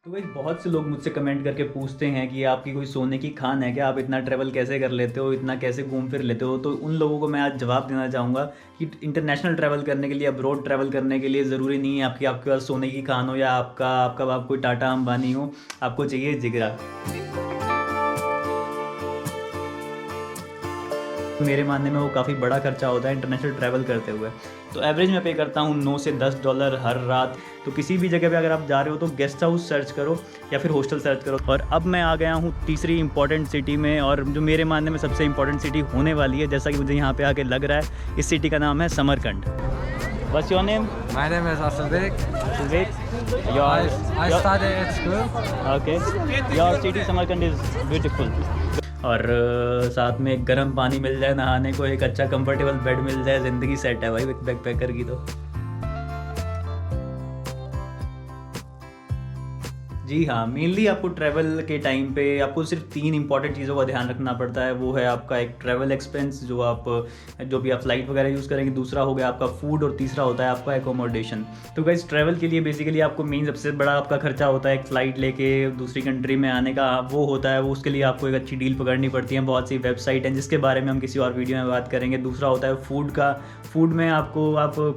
तो भाई बहुत से लोग मुझसे कमेंट करके पूछते हैं कि आपकी कोई सोने की खान है क्या, आप इतना ट्रैवल कैसे कर लेते हो, इतना कैसे घूम फिर लेते हो। तो उन लोगों को मैं आज जवाब देना चाहूँगा कि इंटरनेशनल ट्रैवल करने के लिए, अब्रॉड ट्रैवल करने के लिए ज़रूरी नहीं है आपकी आपके पास सोने की खान हो या आपका आपका आप कोई टाटा अंबानी हो। आपको चाहिए जिगरा। मेरे मानने में वो काफ़ी बड़ा खर्चा होता है इंटरनेशनल ट्रैवल करते हुए। तो एवरेज मैं पे करता हूँ 9 से $10 हर रात। तो किसी भी जगह पे अगर आप जा रहे हो तो गेस्ट हाउस सर्च करो या फिर हॉस्टल सर्च करो। और अब मैं आ गया हूँ तीसरी इंपॉर्टेंट सिटी में, और जो मेरे मानने में सबसे इंपॉर्टेंट सिटी होने वाली है, जैसा कि मुझे यहाँ पे आके लग रहा है। इस सिटी का नाम है Samarkand. What's your name? My name is Asalbek. Vivek? I study at school. Okay. Your city Samarkand is beautiful. और साथ में एक गर्म पानी मिल जाए नहाने को, एक अच्छा कंफर्टेबल बेड मिल जाए, ज़िंदगी सेट है भाई बैकपैकर की तो। जी हाँ, मेनली आपको ट्रैवल के टाइम पे आपको सिर्फ 3 इंपॉर्टेंट चीज़ों का ध्यान रखना पड़ता है। वो है आपका एक ट्रैवल एक्सपेंस, जो भी आप फ्लाइट वगैरह यूज़ करेंगे। दूसरा हो गया आपका फूड, और तीसरा होता है आपका एकोमोडेशन। तो गाइस, ट्रैवल के लिए बेसिकली आपको मेन सबसे बड़ा आपका खर्चा होता है एक फ़्लाइट लेके दूसरी कंट्री में आने का। वो होता है, वो उसके लिए आपको एक अच्छी डील पकड़नी पड़ती है। बहुत सी वेबसाइट हैं जिसके बारे में हम किसी और वीडियो में बात करेंगे। दूसरा होता है फूड का। फूड में आप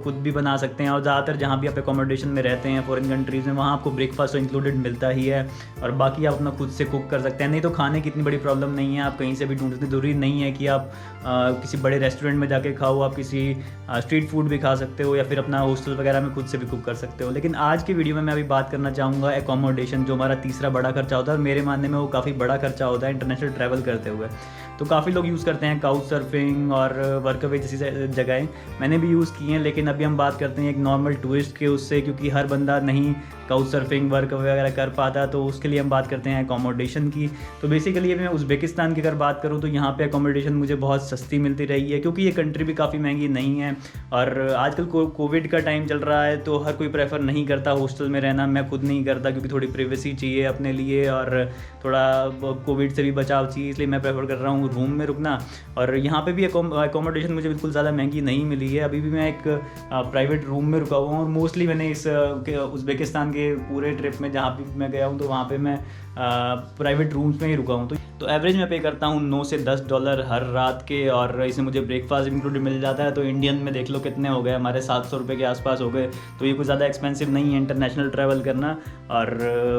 खुद भी बना सकते हैं, और ज़्यादातर जहाँ भी आप एकोमोडेशन में रहते हैं फॉरेन कंट्रीज़ में, वहाँ आपको ब्रेकफास्ट तो इंक्लूडेड मिलता ही है। और बाकी आप अपना खुद से कुक कर सकते हैं। नहीं तो खाने की इतनी बड़ी प्रॉब्लम नहीं है, आप कहीं से भी ढूंढ सकते हैं। ज़रूरी नहीं है कि आप किसी बड़े रेस्टोरेंट में जाके खाओ, आप किसी स्ट्रीट फूड भी खा सकते हो या फिर अपना हॉस्टल वगैरह में खुद से भी कुक कर सकते हो। लेकिन आज की वीडियो में मैं अभी बात करना चाहूँगा एकोमोडेशन, जो हमारा तीसरा बड़ा खर्चा होता है, और मेरे मानने में वो काफ़ी बड़ा खर्चा होता है इंटरनेशनल ट्रैवल करते हुए। तो काफ़ी लोग यूज़ करते हैं काउच सर्फिंग और वर्कअवे जैसी जगहें, मैंने भी यूज़ की हैं। लेकिन अभी हम बात करते हैं एक नॉर्मल टूरिस्ट के उससे, क्योंकि हर बंदा नहीं काउच सर्फिंग वर्कअवे वगैरह कर पाता। तो उसके लिए हम बात करते हैं एकोमोडेशन की। तो बेसिकली मैं उज़्बेकिस्तान की अगर बात करूँ तो यहाँ पे एकोमोडेशन मुझे बहुत सस्ती मिलती रही है, क्योंकि ये कंट्री भी काफ़ी महंगी नहीं है। और आजकल कोविड का टाइम चल रहा है, तो हर कोई प्रेफर नहीं करता हॉस्टल में रहना। मैं खुद नहीं करता, क्योंकि थोड़ी प्राइवेसी चाहिए अपने लिए और थोड़ा कोविड से भी बचाव चाहिए, इसलिए मैं प्रेफर कर रहा हूँ रूम में रुकना। और यहाँ पे भी एकोमोडेशन मुझे बिल्कुल ज़्यादा महंगी नहीं मिली है। अभी भी मैं एक प्राइवेट रूम में रुका हुआ हूँ, और मोस्टली मैंने इस उज़्बेकिस्तान के पूरे ट्रिप में जहाँ भी मैं गया हूँ, तो वहाँ पे मैं प्राइवेट रूम्स में ही रुका हूँ। तो एवरेज मैं पे करता हूँ 9 से $10 हर रात के, और इसमें मुझे ब्रेकफास्ट इंक्लूडेड मिल जाता है। तो इंडियन में देख लो कितने हो गए, हमारे 700 रुपये के आसपास हो गए। तो ये कुछ ज़्यादा एक्सपेंसिव नहीं है इंटरनेशनल ट्रैवल करना। और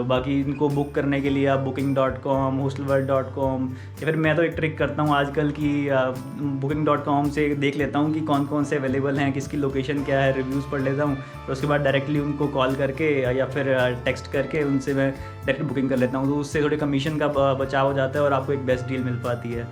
बाकी इनको बुक करने के लिए आप booking.com, hostelworld.com, या फिर मैं तो एक ट्रिक करता हूँ आजकल की booking.com से देख लेता हूँ कि कौन कौन से अवेलेबल हैं, किसकी लोकेशन क्या है, रिव्यूज़ पढ़ लेता हूँ। और उसके बाद डायरेक्टली उनको कॉल करके या फिर टेक्स्ट करके उनसे मैं डायरेक्ट बुकिंग कर लेता हूँ। तो उससे थोड़े कमीशन का बचाव हो जाता है और आपको एक बेस्ट डील मिल पाती है।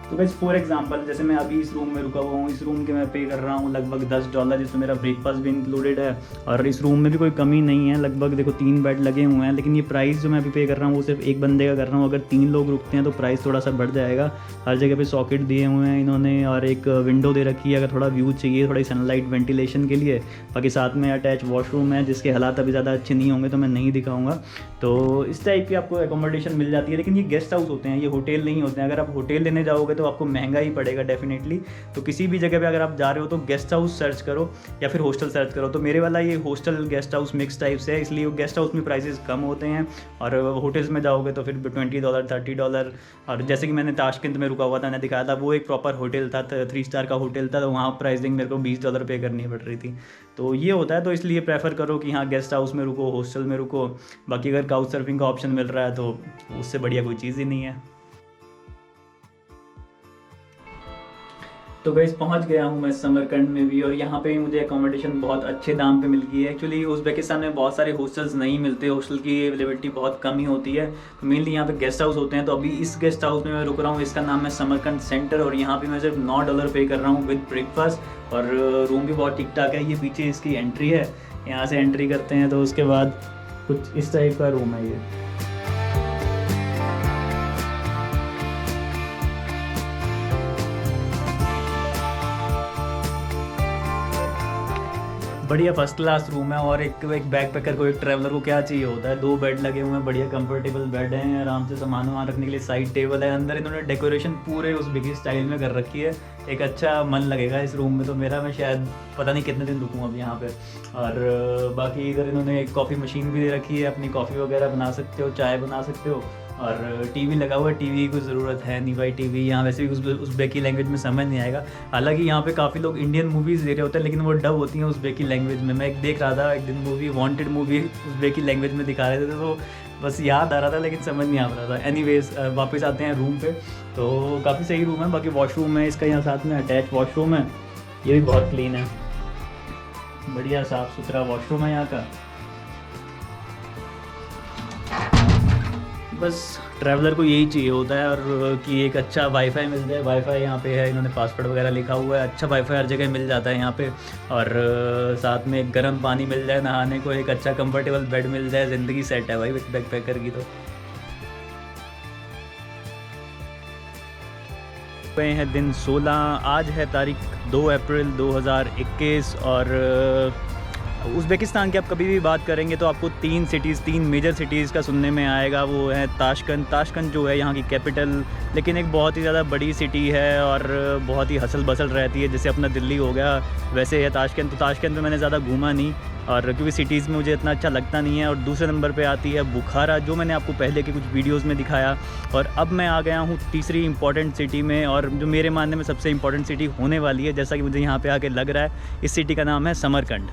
तो गाइस, फॉर एग्जांपल जैसे मैं अभी इस रूम में रुका हुआ हूँ, इस रूम के मैं पे कर रहा हूँ लगभग $10, जिसमें मेरा ब्रेकफास्ट भी इंक्लूडेड है। और इस रूम में भी कोई कमी नहीं है, लगभग देखो 3 बेड लगे हुए हैं। लेकिन ये प्राइस जो मैं अभी पे कर रहा हूँ वो सिर्फ एक बंदे का कर रहा हूँ। अगर 3 लोग रुकते हैं तो प्राइस थोड़ा सा बढ़ जाएगा। हर जगह पे सॉकेट दिए हुए हैं इन्होंने, और एक विंडो दे रखी है अगर थोड़ा व्यू चाहिए, थोड़ी सनलाइट वेंटिलेशन के लिए। बाकी साथ में अटैच वॉशरूम है, जिसके हालात अभी ज़्यादा अच्छे नहीं होंगे तो मैं नहीं दिखाऊँगा। तो इस टाइप की आपको एकोमोडेशन मिल जाती है। लेकिन ये गेस्ट हाउस होते हैं, ये होटल नहीं होते हैं। अगर आप होटल लेने जाओगे तो आपको महंगा ही पड़ेगा डेफिनेटली। तो किसी भी जगह पे अगर आप जा रहे हो तो गेस्ट हाउस सर्च करो या फिर हॉस्टल सर्च करो। तो मेरे वाला ये hostel guest house mix type से है, इसलिए गेस्ट हाउस में प्राइसेस कम होते हैं। और होटल्स में जाओगे तो फिर $20, $30। और जैसे कि मैंने ताशकंद में रुका हुआ था, मैंने दिखाया था, वो एक प्रॉपर होटल था, 3 स्टार का होटल था। तो वहाँ प्राइसिंग मेरे को $20 पे करनी पड़ रही थी। तो ये होता है। तो इसलिए प्रेफर करो कि हाँ, गेस्ट हाउस में रुको, हॉस्टल में रुको। बाकी अगर काउच सर्फिंग का ऑप्शन मिल रहा है तो उससे बढ़िया कोई चीज़ ही नहीं है। तो गाइस, पहुंच गया हूं मैं समरकंड में भी, और यहाँ पे भी मुझे अकोमोडेशन बहुत अच्छे दाम पे मिल गई है। एक्चुअली उज़्बेकिस्तान में बहुत सारे हॉस्टल्स नहीं मिलते, हॉस्टल की अवेलेबिलिटी बहुत कम ही होती है। तो मेनली यहाँ पे गेस्ट हाउस होते हैं। तो अभी इस गेस्ट हाउस में मैं रुक रहा हूँ, इसका नाम है समरकंद सेंटर, और यहाँ पे मैं सिर्फ $9 पे कर रहा हूँ विद ब्रेकफास्ट। और रूम भी बहुत ठीक ठाक है। ये पीछे इसकी एंट्री है, यहाँ से एंट्री करते हैं तो उसके बाद कुछ इस टाइप का रूम है ये। बढ़िया फर्स्ट क्लास रूम है। और एक बैकपैकर को, एक ट्रैवलर को क्या चाहिए होता है, 2 बेड लगे हुए हैं, बढ़िया कंफर्टेबल बेड हैं, आराम से सामान वामान रखने के लिए साइड टेबल है। अंदर इन्होंने डेकोरेशन पूरे उज़्बेकी स्टाइल में कर रखी है। एक अच्छा मन लगेगा इस रूम में तो मेरा। मैं शायद पता नहीं कितने दिन रुकूँ अब यहाँ पे। और बाकी इधर इन्होंने एक कॉफ़ी मशीन भी दे रखी है, अपनी कॉफ़ी वगैरह बना सकते हो, चाय बना सकते हो। और टीवी लगा हुआ है। टीवी की ज़रूरत है नहीं भाई, टीवी यहाँ वैसे भी उज़्बेकी लैंग्वेज में समझ नहीं आएगा। हालांकि यहाँ पे काफ़ी लोग इंडियन मूवीज़ दे रहे होते हैं, लेकिन वो डब होती हैं उज़्बेकी लैंग्वेज में। मैं एक देख रहा था एक दिन मूवी, वांटेड मूवी उज़्बेकी लैंग्वेज में दिखा रहे थे, तो बस याद आ रहा था लेकिन समझ नहीं आ रहा था। एनीवेज वापस आते हैं रूम पे। तो काफ़ी सही रूम है। बाकी वॉशरूम है इसका, यहाँ साथ में अटैच वॉशरूम है, ये भी बहुत क्लीन है, बढ़िया साफ़ सुथरा वॉशरूम है यहाँ का। बस ट्रैवलर को यही चाहिए होता है, और कि एक अच्छा वाईफाई मिल जाए। वाईफाई यहाँ पे है, इन्होंने पासवर्ड वगैरह लिखा हुआ है। अच्छा वाईफाई हर जगह मिल जाता है यहाँ पे। और साथ में एक गर्म पानी मिल जाए नहाने को, एक अच्छा कंफर्टेबल बेड मिल जाए, ज़िंदगी सेट है भाई बैकपैकर की। तो पे हैं दिन 16, आज है तारीख 2 अप्रैल 2021। और उज़्बेकिस्तान की आप कभी भी बात करेंगे तो आपको 3 मेजर सिटीज़ का सुनने में आएगा। वो है ताशकंद जो है यहाँ की कैपिटल, लेकिन एक बहुत ही ज़्यादा बड़ी सिटी है और बहुत ही हसल बसल रहती है, जैसे अपना दिल्ली हो गया वैसे है ताशकंद। तो ताशकंद में मैंने ज़्यादा घूमा नहीं, और क्योंकि सिटीज़ में मुझे इतना अच्छा लगता नहीं है। और दूसरे नंबर पे आती है बुखारा, जो मैंने आपको पहले के कुछ वीडियोस में दिखाया। और अब मैं आ गया हूँ तीसरी इंपॉर्टेंट सिटी में, और जो मेरे मानने में सबसे इंपॉर्टेंट सिटी होने वाली है, जैसा कि मुझे यहाँ पे आके लग रहा है। इस सिटी का नाम है समरकंद।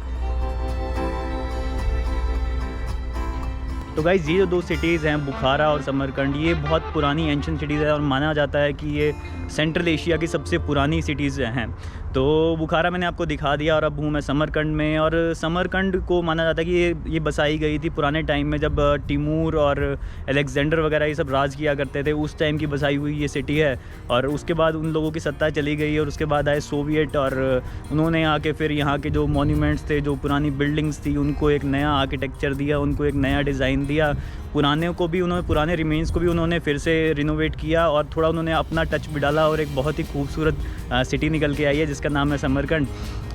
तो गाइज़, ये जो 2 सिटीज़ हैं बुखारा और समरकंद, ये बहुत पुरानी एंशिएंट सिटीज़ है और माना जाता है कि ये सेंट्रल एशिया की सबसे पुरानी सिटीज़ हैं। तो बुखारा मैंने आपको दिखा दिया, और अब हूँ मैं समरकंद में। और समरकंद को माना जाता है कि ये बसाई गई थी पुराने टाइम में, जब तिमूर और अलेक्जेंडर वगैरह ये सब राज किया करते थे, उस टाइम की बसाई हुई ये सिटी है। और उसके बाद उन लोगों की सत्ता चली गई, और उसके बाद आए सोवियत, और उन्होंने आके फिर यहाँ के जो मॉन्यूमेंट्स थे, जो पुरानी बिल्डिंग्स थी, उनको एक नया आर्किटेक्चर दिया, उनको एक नया डिज़ाइन दिया। पुराने रिमेन्स को भी उन्होंने फिर से रिनोवेट किया, और थोड़ा उन्होंने अपना टच भी डाला, और एक बहुत ही खूबसूरत सिटी निकल के आई है जिसका नाम है समरकंद।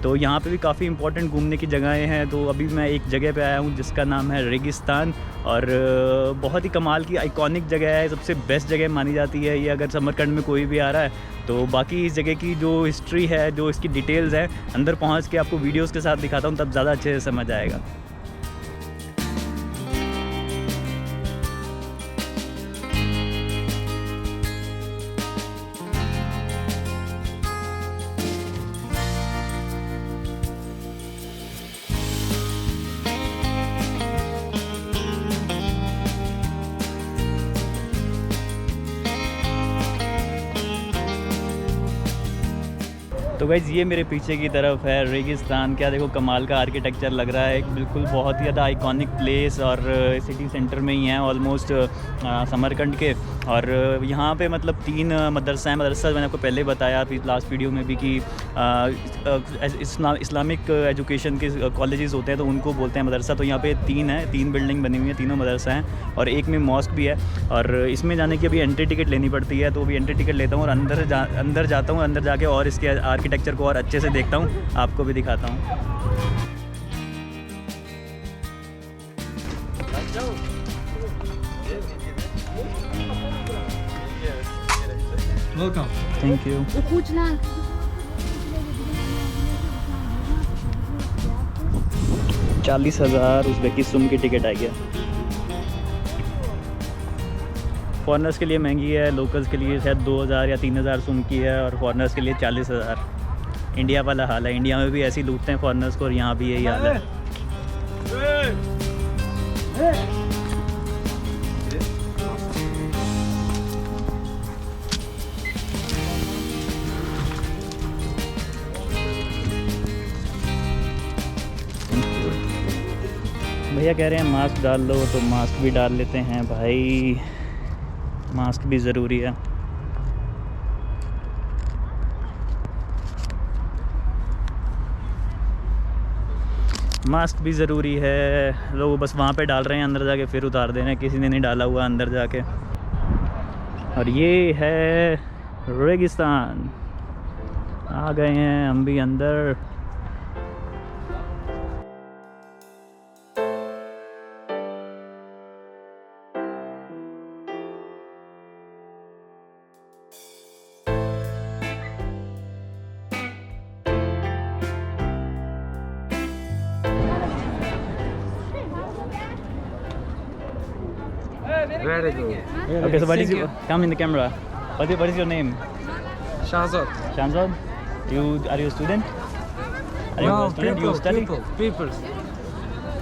तो यहाँ पे भी काफ़ी इंपॉर्टेंट घूमने की जगहें हैं। तो अभी मैं एक जगह पे आया हूँ जिसका नाम है रेगिस्तान, और बहुत ही कमाल की आइकॉनिक जगह है, सबसे बेस्ट जगह मानी जाती है ये, अगर समरकंद में कोई भी आ रहा है। तो बाकी इस जगह की जो हिस्ट्री है, जो इसकी डिटेल्स हैं, अंदर पहुँच के आपको वीडियोज़ के साथ दिखाता हूँ, तब ज़्यादा अच्छे से समझ आएगा। तो गाइज़, ये मेरे पीछे की तरफ है रेगिस्तान। क्या देखो कमाल का आर्किटेक्चर लग रहा है, एक बिल्कुल बहुत ही ज़्यादा आइकॉनिक प्लेस, और सिटी सेंटर में ही है ऑलमोस्ट समरकंद के। और यहाँ पे मतलब 3 मदरसा हैं। मदरसा मैंने आपको पहले बताया लास्ट वीडियो में भी कि इस्लामिक एजुकेशन के कॉलेजेस होते हैं, तो उनको बोलते हैं मदरसा। तो यहाँ पे 3 बिल्डिंग बनी हुई हैं, तीनों मदरसा हैं, और एक में मॉस्क भी है। और इसमें जाने की अभी एंट्री टिकट लेनी पड़ती है, तो अभी एंट्री टिकट लेता हूँ और अंदर जाता हूँ। अंदर जाके और इसके आर्किटेक्चर को और अच्छे से देखता हूँ, आपको भी दिखाता हूँ। Welcome. Thank you. 40,000 उज़्बेकी सुम की टिकट आई है। फॉरनर्स के लिए महंगी है, लोकल्स के लिए शायद 2,000 या 3,000 सुम की है, और फॉरनर्स के लिए 40,000। इंडिया वाला हाल है, इंडिया में भी ऐसे ही लूटते हैं फॉरनर्स को, और यहाँ भी यही हाल है। भैया कह रहे हैं मास्क डाल लो, तो मास्क भी डाल लेते हैं भाई, मास्क भी ज़रूरी है। मास्क भी ज़रूरी है। लोग बस वहाँ पे डाल रहे हैं, अंदर जाके फिर उतार दे रहे हैं, किसी ने नहीं डाला हुआ अंदर जाके। और ये है रेगिस्तान, आ गए हैं हम भी अंदर। Very good. Okay, so what is Thank your, come in the camera. What is your name? Shahzad. Shanzad? Are you a student? Are you a student? You study? People.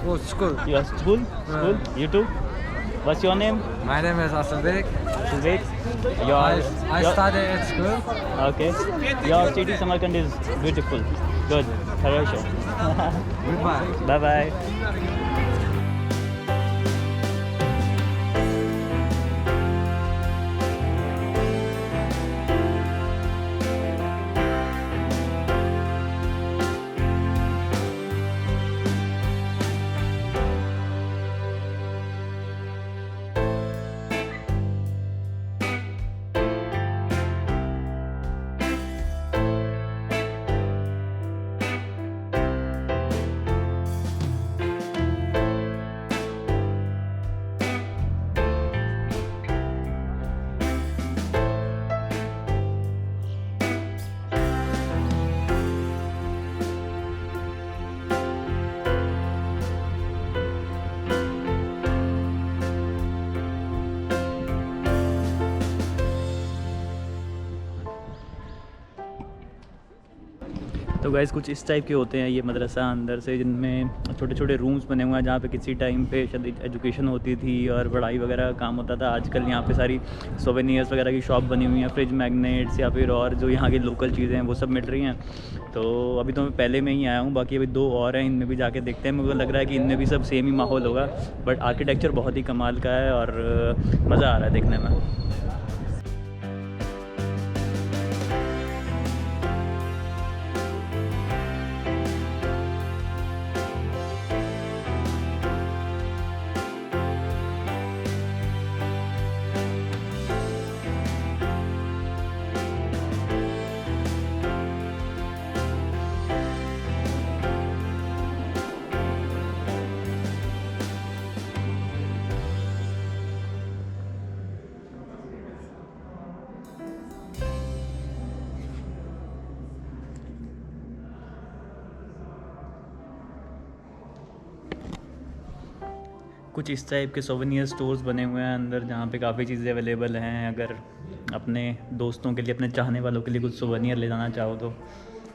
Oh, school. You are school? School? You too? What's your name? My name is Asabek. Vivek? I study at school. Okay. Your city Samarkand is beautiful. Good. Kharasho. Goodbye. Bye bye. तो guys कुछ इस type के होते हैं ये मदरसा अंदर से, जिनमें छोटे छोटे रूम्स बने हुए हैं जहाँ पे किसी टाइम पे शायद एजुकेशन होती थी और पढ़ाई वगैरह का काम होता था। आजकल यहाँ पे सारी सोवेनियर्स वगैरह की शॉप बनी हुई हैं, फ्रिज मैग्नेट्स या फिर और जो यहाँ की लोकल चीज़ें हैं वो सब मिल रही हैं। तो अभी तो मैं पहले में ही आया हूँ, बाकी अभी 2 और हैं, इनमें भी जाके देखते हैं। मुझे लग रहा है कि इनमें भी सब सेम ही माहौल होगा, बट आर्किटेक्चर बहुत ही कमाल का है और मज़ा आ रहा है देखने में। कुछ इस टाइप के सोवेनियर स्टोर्स बने हुए हैं अंदर, जहाँ पे काफ़ी चीज़ें अवेलेबल हैं। अगर अपने दोस्तों के लिए, अपने चाहने वालों के लिए कुछ सोवेनियर ले जाना चाहो तो।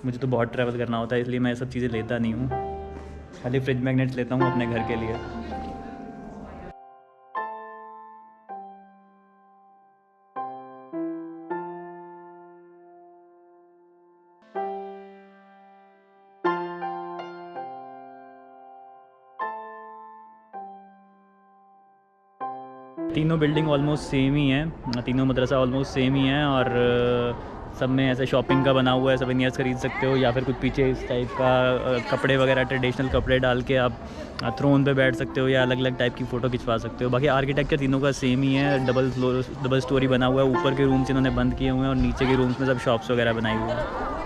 मुझे तो बहुत ट्रैवल करना होता है, इसलिए मैं ये सब चीज़ें लेता नहीं हूँ, खाली फ्रिज मैग्नेट्स लेता हूँ अपने घर के लिए। तीनों बिल्डिंग ऑलमोस्ट सेम ही हैं, तीनों मदरसा ऑलमोस्ट सेम ही हैं और सब में ऐसे शॉपिंग का बना हुआ है, सोवेनियर्स खरीद सकते हो या फिर कुछ पीछे इस टाइप का कपड़े वगैरह ट्रेडिशनल कपड़े डाल के आप थ्रोन पे बैठ सकते हो या अलग अलग टाइप की फ़ोटो खिंचवा सकते हो। बाकी आर्किटेक्चर तीनों का सेम ही है, डबल स्टोरी बना हुआ है। ऊपर के रूम्स इन्होंने बंद किए हुए हैं और नीचे के रूम्स में सब शॉप्स वगैरह बनाई हुई हैं।